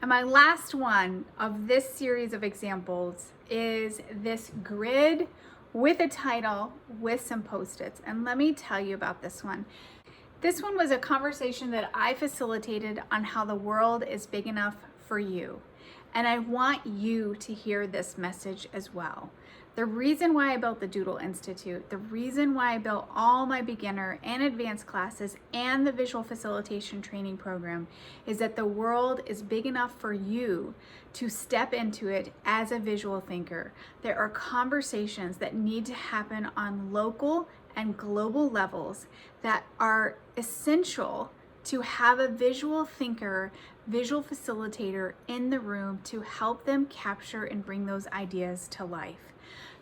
And my last one of this series of examples is this grid with a title with some post-its. And let me tell you about this one. This one was a conversation that I facilitated on how the world is big enough for you. And I want you to hear this message as well. The reason why I built the Doodle Institute, the reason why I built all my beginner and advanced classes and the visual facilitation training program is that the world is big enough for you to step into it as a visual thinker. There are conversations that need to happen on local and global levels that are essential to have a visual thinker, visual facilitator in the room to help them capture and bring those ideas to life.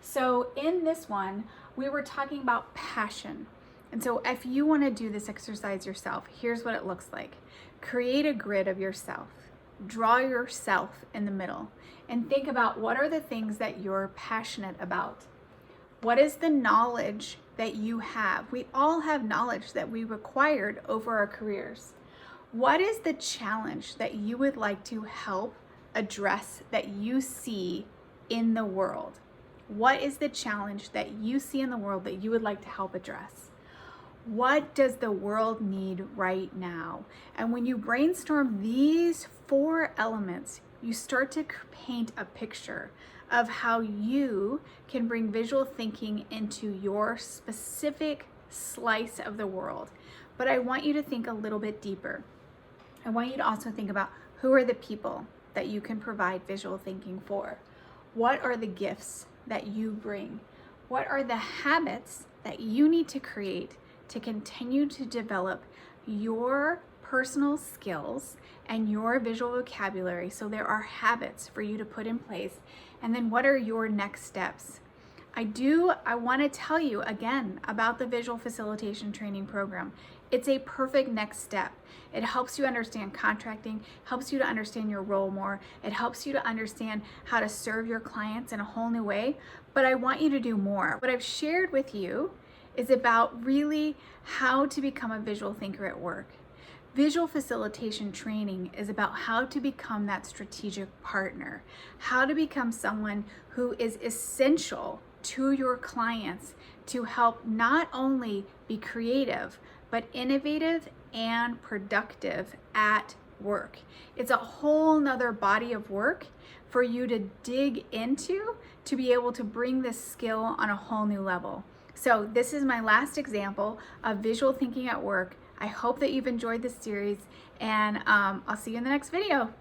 So in this one, we were talking about passion. And so if you want to do this exercise yourself, here's what it looks like. Create a grid of yourself. Draw yourself in the middle and think about what are the things that you're passionate about. What is the knowledge that you have? We all have knowledge that we acquired over our careers. What is the challenge that you would like to help address that you see in the world? What is the challenge that you see in the world that you would like to help address? What does the world need right now? And when you brainstorm these 4 elements, you start to paint a picture of how you can bring visual thinking into your specific slice of the world. But I want you to think a little bit deeper. I want you to also think about who are the people that you can provide visual thinking for? What are the gifts that you bring? What are the habits that you need to create to continue to develop your personal skills and your visual vocabulary? So there are habits for you to put in place. And then what are your next steps? I want to tell you again about the visual facilitation training program. It's a perfect next step. It helps you understand contracting, helps you to understand your role more. It helps you to understand how to serve your clients in a whole new way. But I want you to do more. What I've shared with you is about really how to become a visual thinker at work. Visual facilitation training is about how to become that strategic partner, how to become someone who is essential to your clients to help not only be creative, but innovative and productive at work. It's a whole nother body of work for you to dig into to be able to bring this skill on a whole new level. So this is my last example of visual thinking at work. I hope that you've enjoyed this series, and I'll see you in the next video.